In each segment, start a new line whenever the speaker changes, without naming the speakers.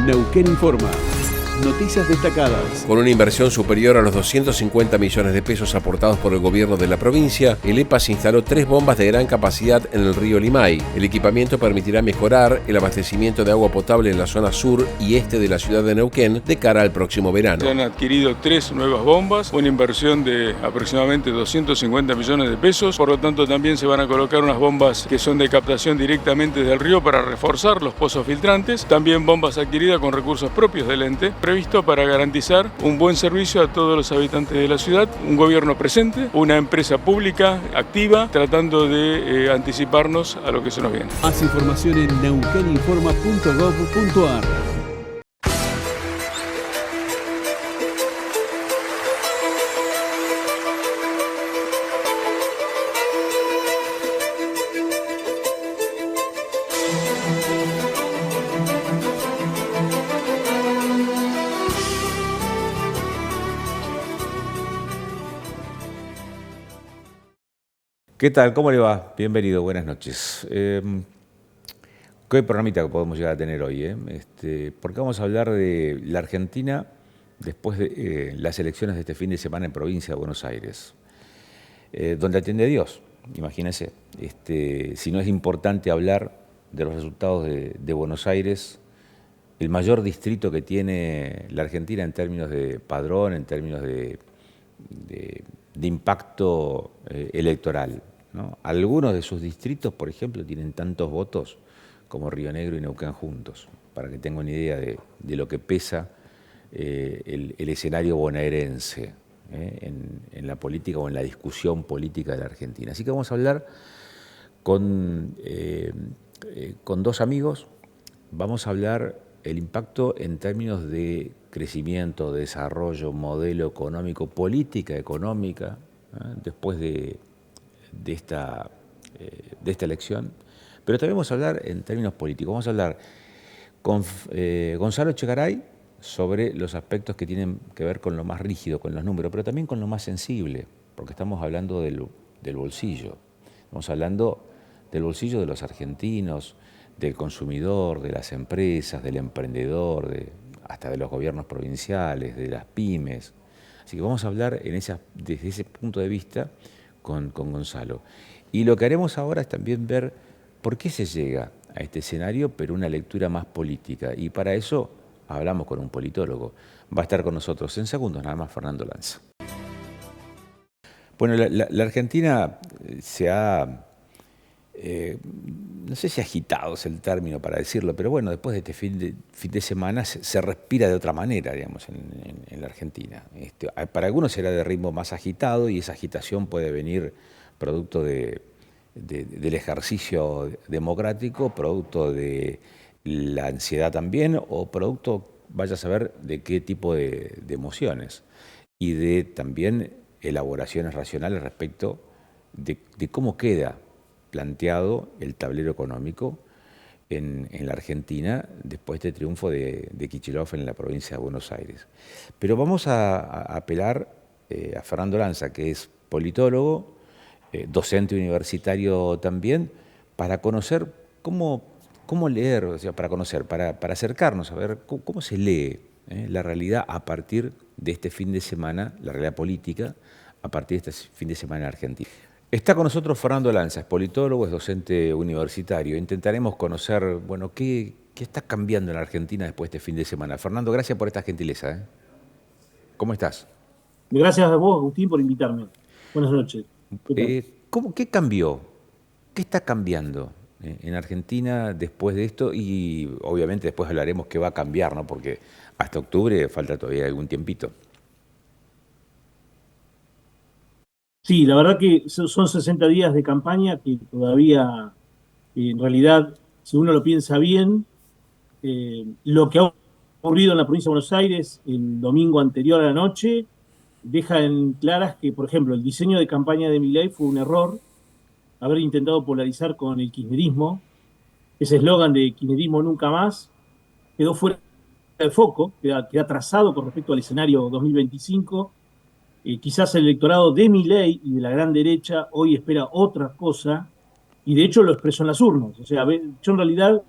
Neuquén Informa. Noticias destacadas.
Con una inversión superior a los 250 millones de pesos aportados por el gobierno de la provincia, el EPAS instaló 3 bombas de gran capacidad en el río Limay. El equipamiento permitirá mejorar el abastecimiento de agua potable en la zona sur y este de la ciudad de Neuquén de cara al próximo verano.
Se han adquirido 3 nuevas bombas, una inversión de aproximadamente 250 millones de pesos. Por lo tanto, también se van a colocar unas bombas que son de captación directamente del río para reforzar los pozos filtrantes. También bombas adquiridas con recursos propios del ente, previsto para garantizar un buen servicio a todos los habitantes de la ciudad, un gobierno presente, una empresa pública activa, tratando de anticiparnos a lo que se nos viene.
Más información en neuqueninforma.gov.ar.
¿Qué tal? ¿Cómo le va? Bienvenido, buenas noches. ¿Qué programita que podemos llegar a tener hoy? Porque vamos a hablar de la Argentina después de las elecciones de este fin de semana en provincia de Buenos Aires, donde atiende Dios, imagínense. Si no es importante hablar de los resultados de Buenos Aires, el mayor distrito que tiene la Argentina en términos de padrón, en términos de impacto electoral, ¿no? Algunos de sus distritos, por ejemplo, tienen tantos votos como Río Negro y Neuquén juntos, para que tengan una idea de lo que pesa el escenario bonaerense en la política o en la discusión política de la Argentina. Así que vamos a hablar con 2 amigos, vamos a hablar el impacto en términos de crecimiento, desarrollo, modelo económico, política económica, después de esta elección. Pero también vamos a hablar en términos políticos. Vamos a hablar con Gonzalo Echegaray sobre los aspectos que tienen que ver con lo más rígido, con los números, pero también con lo más sensible, porque estamos hablando del bolsillo. Estamos hablando del bolsillo de los argentinos, del consumidor, de las empresas, del emprendedor, hasta de los gobiernos provinciales, de las pymes. Así que vamos a hablar desde ese punto de vista con Gonzalo. Y lo que haremos ahora es también ver por qué se llega a este escenario, pero una lectura más política. Y para eso hablamos con un politólogo. Va a estar con nosotros en segundos nada más Fernando Lanza. Bueno, la Argentina se ha... no sé si agitado es el término para decirlo, pero bueno, después de este fin de semana se respira de otra manera, digamos, en la Argentina. Para algunos será de ritmo más agitado y esa agitación puede venir producto del ejercicio democrático, producto de la ansiedad también, o producto, vaya a saber, de qué tipo de emociones y de también elaboraciones racionales respecto de cómo queda planteado el tablero económico en la Argentina después de este triunfo de Kicillof en la provincia de Buenos Aires. Pero vamos a apelar a Fernando Lanza, que es politólogo, docente universitario también, para conocer cómo leer, o sea, para acercarnos a ver cómo se lee la realidad a partir de este fin de semana, la realidad política, a partir de este fin de semana en Argentina. Está con nosotros Fernando Lanza, es politólogo, es docente universitario. Intentaremos conocer, bueno, qué está cambiando en la Argentina después de este fin de semana. Fernando, gracias por esta gentileza. ¿Cómo estás?
Gracias a vos, Agustín, por invitarme. Buenas noches.
¿Qué cambió? ¿Qué está cambiando en Argentina después de esto? Y obviamente después hablaremos qué va a cambiar, ¿no? Porque hasta octubre falta todavía algún tiempito.
Sí, la verdad que son 60 días de campaña que todavía, en realidad, si uno lo piensa bien, lo que ha ocurrido en la provincia de Buenos Aires el domingo anterior a la noche deja en claras que, por ejemplo, el diseño de campaña de Milei fue un error, haber intentado polarizar con el kirchnerismo. Ese eslogan de kirchnerismo nunca más quedó fuera de foco, queda trazado con respecto al escenario 2025. Quizás el electorado de Milei y de la gran derecha hoy espera otra cosa, y de hecho lo expresó en las urnas. O sea, yo en realidad,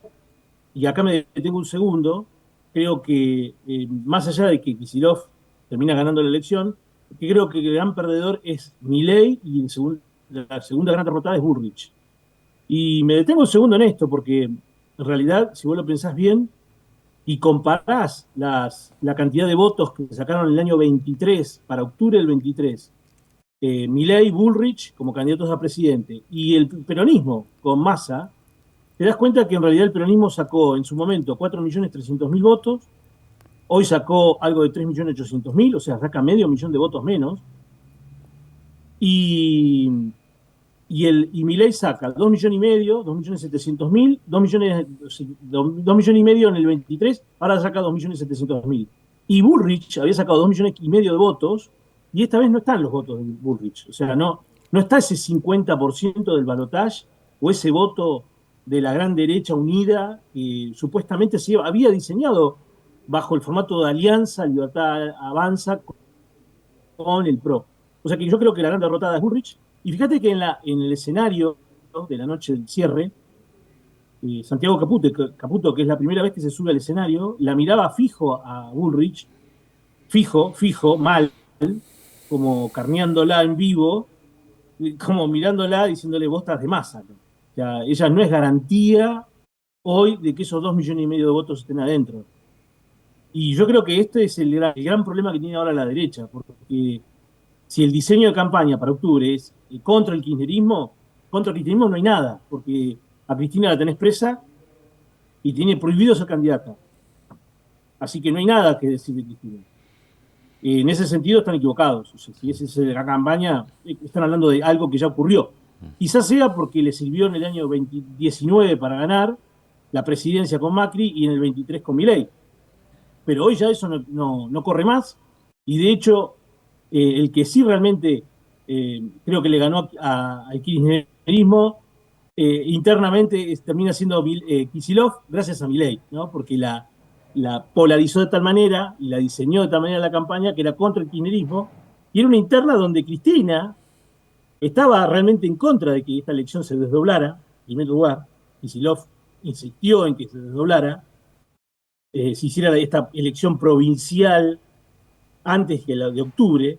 y acá me detengo un segundo, creo que más allá de que Kicillof termina ganando la elección, que creo que el gran perdedor es Milei y la segunda gran derrotada es Bullrich. Y me detengo un segundo en esto, porque en realidad, si vos lo pensás bien y comparás la cantidad de votos que sacaron en el año 23, para octubre del 23, Milei, Bullrich como candidatos a presidente, y el peronismo con Massa, te das cuenta que en realidad el peronismo sacó en su momento 4.300.000 votos, hoy sacó algo de 3.800.000, o sea, saca medio millón de votos menos, y Milei saca 2.500.000, 2.700.000, 2.500.000 en el 23, ahora saca 2.700.000. Y Bullrich había sacado 2.500.000 de votos, y esta vez no están los votos de Bullrich. O sea, no está ese 50% del balotaje o ese voto de la gran derecha unida que supuestamente se había diseñado bajo el formato de alianza Libertad Avanza con el PRO. O sea que yo creo que la gran derrotada es Bullrich. Y fíjate que en el escenario, ¿no?, de la noche del cierre, Santiago Caputo, que es la primera vez que se sube al escenario, la miraba fijo a Bullrich, fijo, mal, como carneándola en vivo, como mirándola diciéndole, vos estás de Massa. O sea, ella no es garantía hoy de que esos 2,5 millones de votos estén adentro. Y yo creo que este es el gran problema que tiene ahora la derecha, porque si el diseño de campaña para octubre es contra el kirchnerismo no hay nada, porque a Cristina la tenés presa y tiene prohibido ser candidata. Así que no hay nada que decir de Cristina. En ese sentido están equivocados. O sea, si esa es la campaña, están hablando de algo que ya ocurrió. Quizás sea porque le sirvió en el año 2019 para ganar la presidencia con Macri y en el 23 con Milei. Pero hoy ya eso no corre más. Y de hecho, el que sí realmente creo que le ganó al kirchnerismo internamente termina siendo Kicillof gracias a Milei, ¿no? Porque la polarizó de tal manera y la diseñó de tal manera la campaña que era contra el kirchnerismo, y era una interna donde Cristina estaba realmente en contra de que esta elección se desdoblara. En primer lugar, Kicillof insistió en que se desdoblara, se hiciera esta elección provincial antes que la de octubre.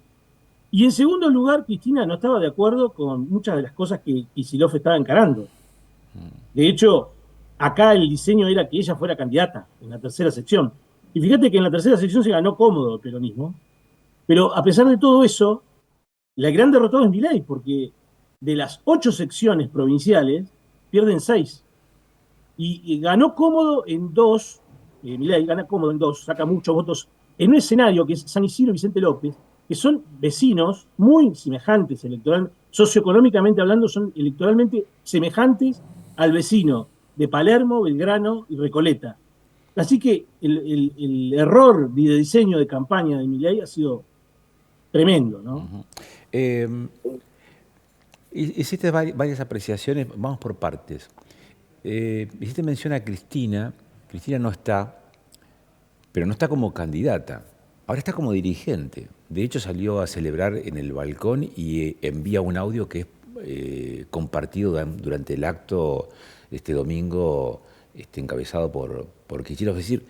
Y en segundo lugar, Cristina no estaba de acuerdo con muchas de las cosas que Kicillof estaba encarando. De hecho, acá el diseño era que ella fuera candidata en la tercera sección. Y fíjate que en la tercera sección se ganó cómodo el peronismo. Pero a pesar de todo eso, la gran derrotada es Milei, porque de las 8 secciones provinciales, pierden 6. Y ganó cómodo en 2, Milei gana cómodo en 2, saca muchos votos en un escenario que es San Isidro y Vicente López, que son vecinos muy semejantes socioeconómicamente hablando, son electoralmente semejantes al vecino de Palermo, Belgrano y Recoleta. Así que el error de diseño de campaña de Milei ha sido tremendo, ¿no?
Hiciste varias apreciaciones, vamos por partes. Hiciste mención a Cristina. Cristina no está, pero no está como candidata. Ahora está como dirigente. De hecho, salió a celebrar en el balcón y envía un audio que es compartido durante el acto este domingo, encabezado por Kicillof. Es decir,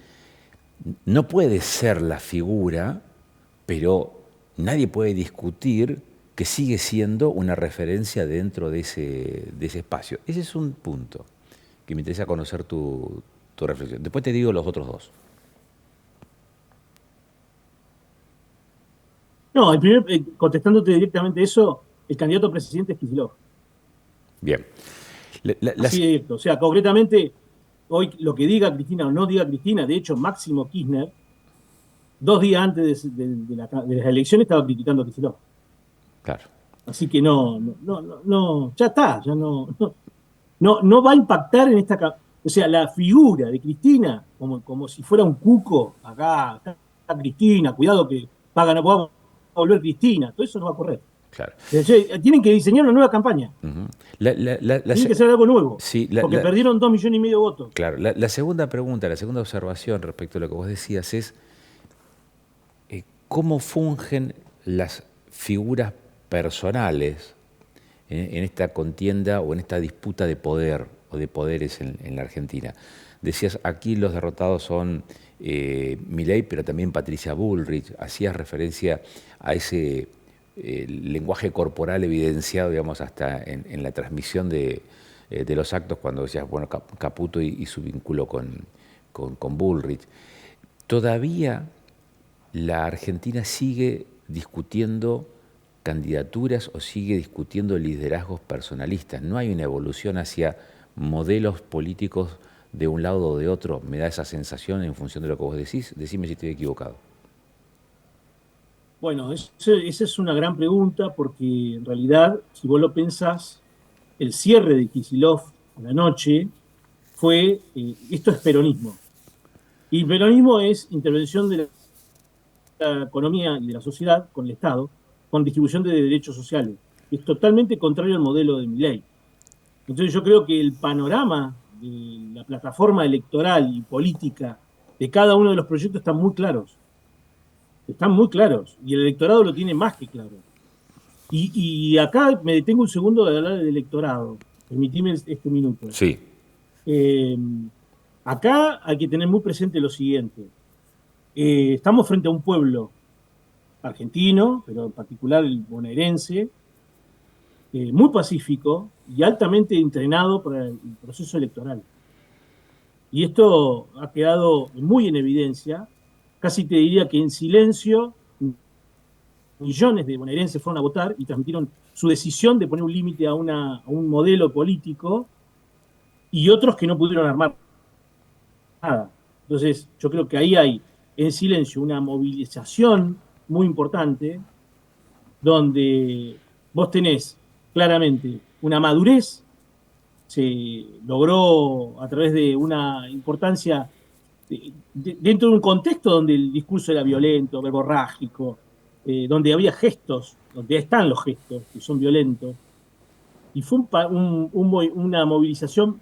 no puede ser la figura, pero nadie puede discutir que sigue siendo una referencia dentro de ese espacio. Ese es un punto que me interesa conocer tu reflexión. Después te digo los otros dos.
No, contestándote directamente eso, el candidato a presidente es Kicillof.
Bien.
Así directo. O sea, concretamente, hoy lo que diga Cristina o no diga Cristina, de hecho, Máximo Kirchner, 2 días antes de las elecciones estaba criticando a Kicillof.
Claro.
Así que ya está, ya no va a impactar en esta. O sea, la figura de Cristina, como si fuera un cuco, acá está Cristina, cuidado que no podamos volver Cristina, todo eso no va a correr.
Claro.
Tienen que diseñar una nueva campaña.
Uh-huh.
Tienen que hacer algo nuevo.
Sí,
porque perdieron 2,5 millones de votos.
Claro. La segunda pregunta, la segunda observación respecto a lo que vos decías es cómo fungen las figuras personales en esta contienda o en esta disputa de poder o de poderes en la Argentina. Decías, aquí los derrotados son Milei, pero también Patricia Bullrich. Hacías referencia a ese lenguaje corporal evidenciado, digamos, hasta en la transmisión de los actos, cuando decías, bueno, Caputo y su vínculo con Bullrich. Todavía la Argentina sigue discutiendo candidaturas o sigue discutiendo liderazgos personalistas. No hay una evolución hacia modelos políticos de un lado o de otro. Me da esa sensación en función de lo que vos decís. Decime si estoy equivocado.
Bueno, esa es una gran pregunta porque en realidad, si vos lo pensás, el cierre de Kicillof a la noche fue, esto es peronismo. Y peronismo es intervención de la economía y de la sociedad con el Estado, con distribución de derechos sociales. Es totalmente contrario al modelo de Milei. Entonces yo creo que el panorama de la plataforma electoral y política de cada uno de los proyectos están muy claros. Están muy claros. Y el electorado lo tiene más que claro. Y acá me detengo un segundo de hablar del electorado. Permitime este minuto.
Sí.
Acá hay que tener muy presente lo siguiente. Estamos frente a un pueblo argentino, pero en particular el bonaerense, muy pacífico y altamente entrenado para el proceso electoral. Y esto ha quedado muy en evidencia, casi te diría que en silencio, millones de bonaerenses fueron a votar y transmitieron su decisión de poner un límite a un modelo político, y otros que no pudieron armar nada. Entonces, yo creo que ahí hay, en silencio, una movilización muy importante, donde vos tenés claramente una madurez, se logró a través de una importancia dentro de un contexto donde el discurso era violento, verborrágico, donde había gestos, donde están los gestos que son violentos, y fue una movilización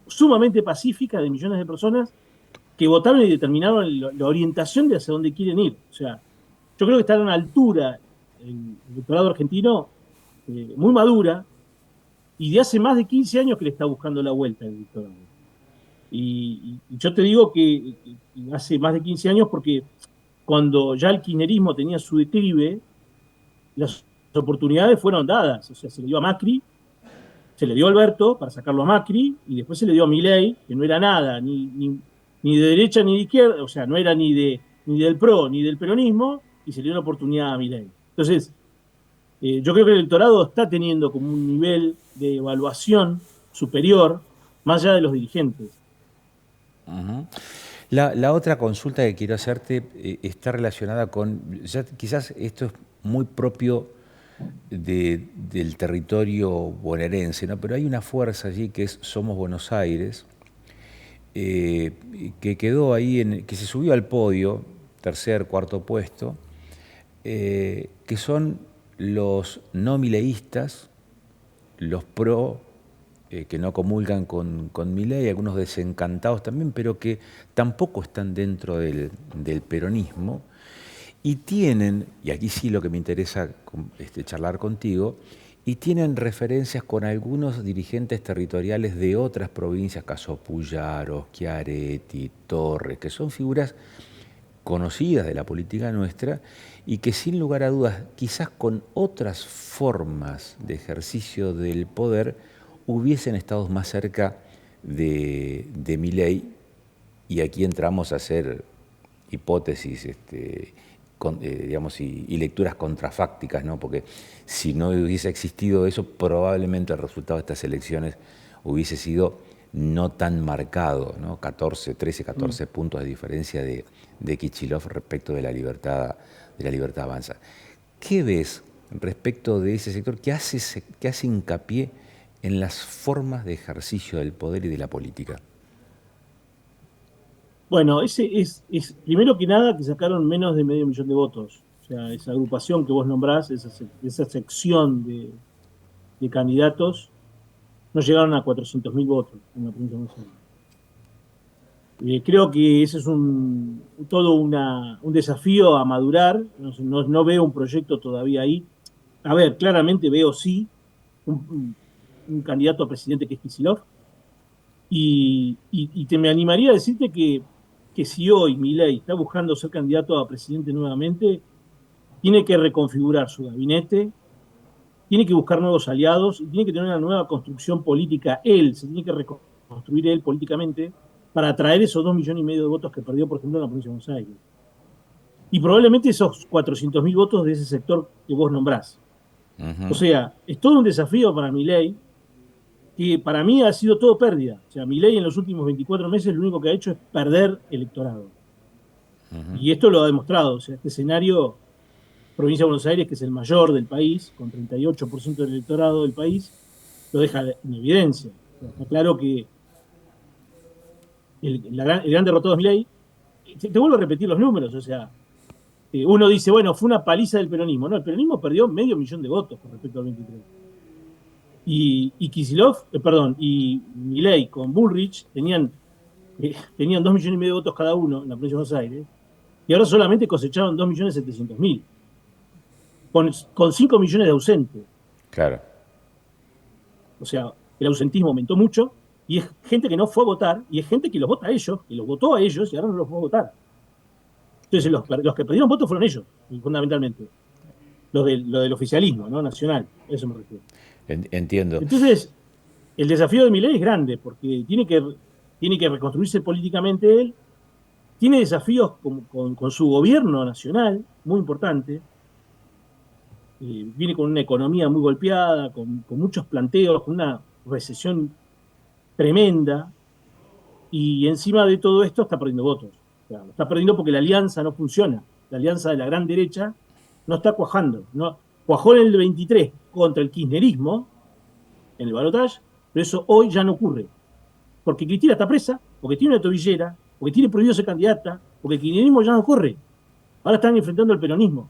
sumamente pacífica de millones de personas que votaron y determinaron la orientación de hacia dónde quieren ir. O sea, yo creo que está a una altura el electorado argentino muy madura, y de hace más de 15 años que le está buscando la vuelta al electorado. Y yo te digo que hace más de 15 años porque cuando ya el kirchnerismo tenía su declive, las oportunidades fueron dadas. O sea, se le dio a Macri, se le dio a Alberto para sacarlo a Macri, y después se le dio a Milei, que no era nada, ni de derecha ni de izquierda, o sea, no era ni del PRO ni del peronismo, y se le dio la oportunidad a Milei. Entonces, yo creo que el electorado está teniendo como un nivel de evaluación superior, más allá de los dirigentes.
Uh-huh. La otra consulta que quiero hacerte está relacionada con, quizás esto es muy propio del territorio bonaerense, ¿no? Pero hay una fuerza allí que es Somos Buenos Aires, que quedó ahí, que se subió al podio, tercer, cuarto puesto, que son los no mileístas, los pro, que no comulgan con Milei, algunos desencantados también, pero que tampoco están dentro del peronismo, y tienen, y aquí sí lo que me interesa charlar contigo, y tienen referencias con algunos dirigentes territoriales de otras provincias, caso Puyaro, Schiaretti, Torres, que son figuras conocidas de la política nuestra y que sin lugar a dudas, quizás con otras formas de ejercicio del poder, hubiesen estado más cerca de Milei. Y aquí entramos a hacer hipótesis, digamos, y lecturas contrafácticas, ¿no? Porque si no hubiese existido eso, probablemente el resultado de estas elecciones hubiese sido no tan marcado, ¿no? 13, 14 puntos de diferencia de Kicillof respecto de la libertad Avanza. ¿Qué ves respecto de ese sector que hace hincapié en las formas de ejercicio del poder y de la política?
Bueno, ese es primero que nada que sacaron menos de 500.000 de votos. O sea, esa agrupación que vos nombrás, esa sección de candidatos, no llegaron a 400.000 votos en la provincia de Buenos Aires. Creo que ese es todo un desafío a madurar. No veo un proyecto todavía ahí. A ver, claramente veo sí un candidato a presidente que es Kicillof. Y me animaría a decirte que que si hoy Milei está buscando ser candidato a presidente nuevamente, tiene que reconfigurar su gabinete, tiene que buscar nuevos aliados y tiene que tener una nueva construcción política. Él se tiene que reconstruir él políticamente para atraer esos 2,5 millones de votos que perdió, por ejemplo, en la provincia de Buenos Aires. Y probablemente esos 400.000 votos de ese sector que vos nombrás. O sea, es todo un desafío para Milei, que para mí ha sido todo pérdida. O sea, Milei en los últimos 24 meses lo único que ha hecho es perder electorado. Y esto lo ha demostrado. O sea, este escenario, provincia de Buenos Aires, que es el mayor del país, con 38% del electorado del país, lo deja en evidencia. O sea, está claro que el gran derrotado es Milei. Te vuelvo a repetir los números, o sea, uno dice, bueno, fue una paliza del peronismo. No, el peronismo perdió 500.000 de votos con respecto al 23. Y Kicillof, y Milei con Bullrich tenían 2,5 millones de votos cada uno en la provincia de Buenos Aires, y ahora solamente cosecharon 2,700,000, con 5 millones de ausentes.
Claro.
O sea, el ausentismo aumentó mucho, y es gente que no fue a votar, y es gente que los vota a ellos, que los votó a ellos, y ahora no los fue a votar. Entonces, los que perdieron votos fueron ellos, fundamentalmente. Los del oficialismo, ¿no? Nacional, a eso me refiero.
Entiendo.
Entonces, el desafío de Milei es grande, porque tiene que reconstruirse políticamente él, tiene desafíos con su gobierno nacional, muy importante, viene con una economía muy golpeada, con muchos planteos, con una recesión tremenda, y encima de todo esto está perdiendo votos. O sea, está perdiendo porque la alianza no funciona. La alianza de la gran derecha no está cuajando. No, cuajó en el 23 contra el kirchnerismo, en el balotaje, pero eso hoy ya no ocurre. Porque Cristina está presa, porque tiene una tobillera, porque tiene prohibido ser candidata, porque el kirchnerismo ya no corre. Ahora están enfrentando al peronismo.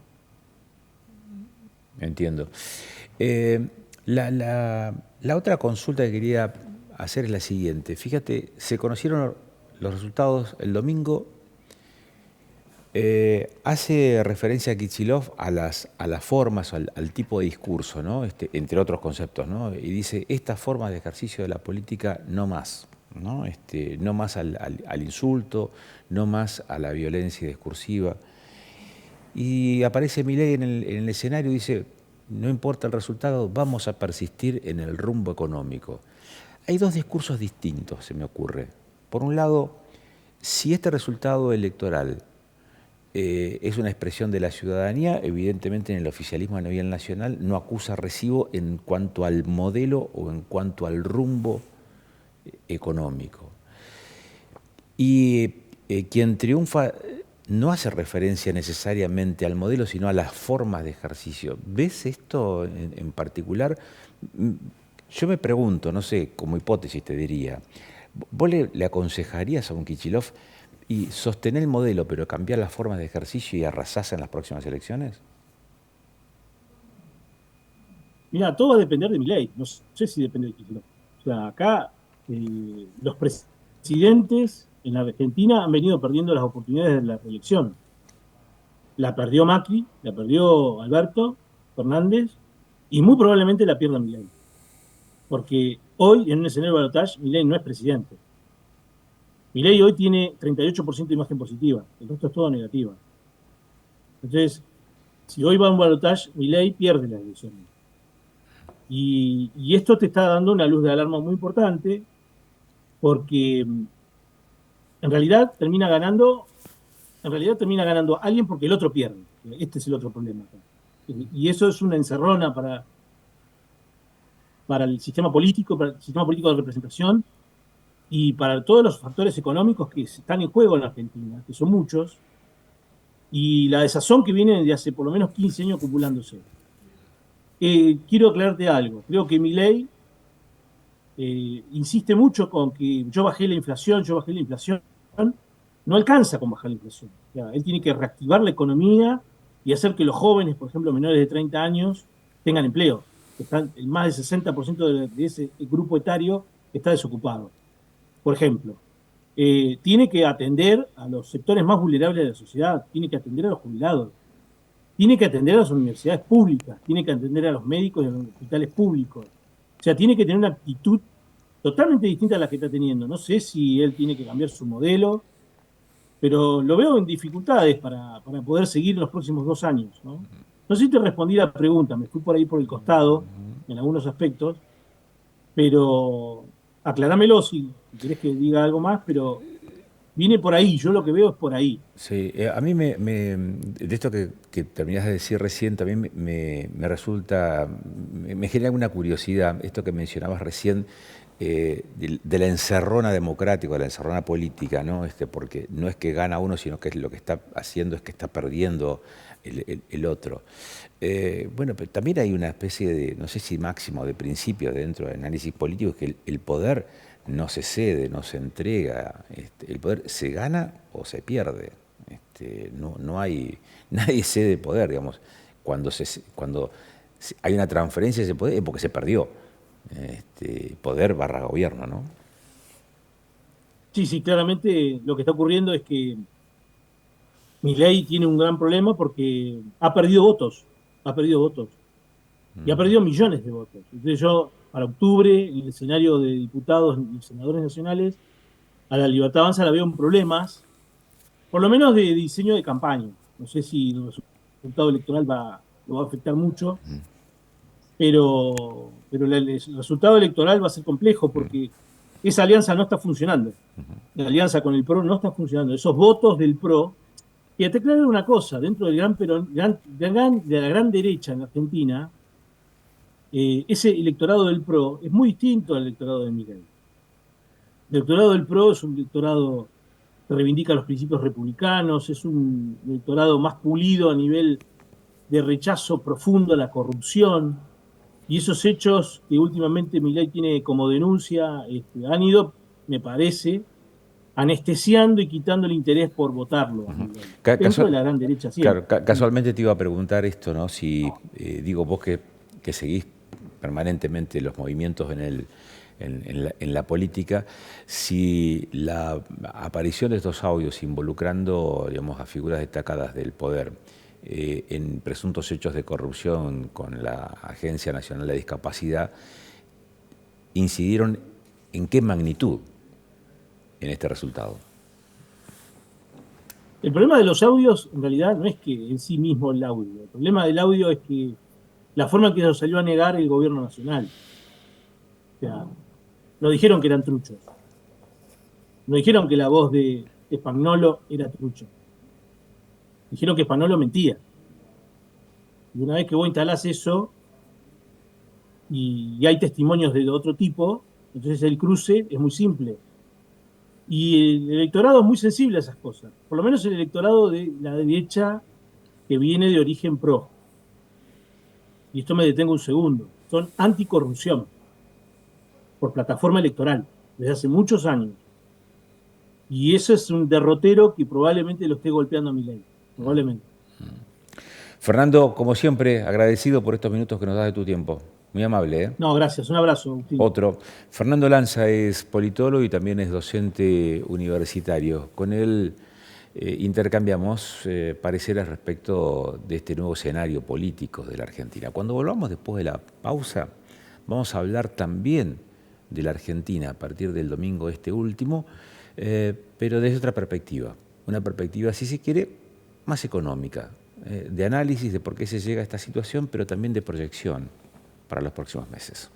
Entiendo. La otra consulta que quería hacer es la siguiente. Fíjate, se conocieron los resultados el domingo. Hace referencia a Kicillof a las formas, al tipo de discurso, ¿no? Entre otros conceptos, ¿no? Y dice, esta forma de ejercicio de la política no más, ¿no? No más al insulto, no más a la violencia discursiva. Y aparece Milei en el escenario y dice, no importa el resultado, vamos a persistir en el rumbo económico. Hay dos discursos distintos, se me ocurre. Por un lado, si este resultado electoral es una expresión de la ciudadanía, evidentemente en el oficialismo a nivel nacional no acusa recibo en cuanto al modelo o en cuanto al rumbo económico. Y quien triunfa no hace referencia necesariamente al modelo, sino a las formas de ejercicio. ¿Ves esto en particular? Yo me pregunto, no sé, como hipótesis te diría, ¿vos le aconsejarías a un Kicillof y sostener el modelo, pero cambiar las formas de ejercicio y arrasarse en las próximas elecciones?
Mira, todo va a depender de Milei. No sé si depende de Kicillof. O sea, acá los presidentes en la Argentina han venido perdiendo las oportunidades de la reelección. La perdió Macri, la perdió Alberto Fernández, y muy probablemente la pierda Milei. Porque hoy, en un escenario de balotaje, Milei no es presidente. Milei hoy tiene 38% de imagen positiva, el resto es todo negativa. Entonces, si hoy va a un balotaje, Milei pierde las elecciones. Y esto te está dando una luz de alarma muy importante, porque en realidad termina ganando alguien porque el otro pierde. Este es el otro problema. Y eso es una encerrona para el sistema político de representación y para todos los factores económicos que están en juego en la Argentina, que son muchos, y la desazón que viene de hace por lo menos 15 años acumulándose. Quiero aclararte algo. Creo que Milei insiste mucho con que yo bajé la inflación. No alcanza con bajar la inflación. O sea, él tiene que reactivar la economía y hacer que los jóvenes, por ejemplo, menores de 30 años, tengan empleo. Más del 60% de ese grupo etario está desocupado. Por ejemplo, tiene que atender a los sectores más vulnerables de la sociedad, tiene que atender a los jubilados, tiene que atender a las universidades públicas, tiene que atender a los médicos y a los hospitales públicos. O sea, tiene que tener una actitud totalmente distinta a la que está teniendo. No sé si él tiene que cambiar su modelo, pero lo veo en dificultades para poder seguir en los próximos 2 años, ¿no? No sé si te respondí la pregunta, me fui por ahí por el costado en algunos aspectos, pero aclarámelo si querés que diga algo más, pero viene por ahí, yo lo que veo es por ahí.
Sí, a mí de esto que terminás de decir recién, también me resulta, me genera una curiosidad, esto que mencionabas recién, de la encerrona democrática, de la encerrona política, ¿no? Porque no es que gana uno, sino que lo que está haciendo es que está perdiendo el otro. Bueno, pero también hay una especie de, no sé si máximo, de principio dentro del análisis político, es que el poder no se cede, no se entrega, el poder se gana o se pierde. No hay, nadie cede poder, digamos. Cuando hay una transferencia de ese poder es porque se perdió. Poder barra gobierno, ¿no?
Sí, claramente lo que está ocurriendo es que Milei tiene un gran problema porque ha perdido votos y ha perdido millones de votos. Entonces yo, para octubre, en el escenario de diputados y senadores nacionales, a la Libertad Avanza la veo en problemas, por lo menos de diseño de campaña. No sé si el resultado electoral lo va a afectar mucho, pero el resultado electoral va a ser complejo porque esa alianza no está funcionando. La alianza con el PRO no está funcionando. Esos votos del PRO, y te aclaro una cosa, dentro del de la gran derecha en Argentina, ese electorado del PRO es muy distinto al electorado de Milei. El electorado del PRO es un electorado que reivindica los principios republicanos, es un electorado más pulido a nivel de rechazo profundo a la corrupción, y esos hechos que últimamente Milei tiene como denuncia han ido, me parece, anestesiando y quitando el interés por votarlo. Dentro de la gran derecha siempre.
Claro, casualmente te iba a preguntar esto, ¿no? Si, digo, vos que seguís permanentemente los movimientos en la política, si la aparición de estos audios involucrando, digamos, a figuras destacadas del poder en presuntos hechos de corrupción con la Agencia Nacional de Discapacidad incidieron en qué magnitud en este resultado.
El problema de los audios, en realidad, no es que en sí mismo el audio. El problema del audio es que la forma en que lo salió a negar el gobierno nacional. O sea, no dijeron que eran truchos. No dijeron que la voz de Spagnolo era trucha. Dijeron que Spagnolo mentía. Y una vez que vos instalás eso y hay testimonios de otro tipo, entonces el cruce es muy simple. Y el electorado es muy sensible a esas cosas. Por lo menos el electorado de la derecha que viene de origen pro. Y esto me detengo un segundo. Son anticorrupción por plataforma electoral desde hace muchos años. Y eso es un derrotero que probablemente lo esté golpeando a Milei. Probablemente.
Fernando, como siempre, agradecido por estos minutos que nos das de tu tiempo. Muy amable, ¿eh?
No, gracias. Un abrazo, Agustín.
Otro. Fernando Lanza es politólogo y también es docente universitario. Con él intercambiamos pareceres respecto de este nuevo escenario político de la Argentina. Cuando volvamos después de la pausa, vamos a hablar también de la Argentina a partir del domingo último, pero desde otra perspectiva. Una perspectiva, si se quiere, más económica, de análisis de por qué se llega a esta situación, pero también de proyección para los próximos meses.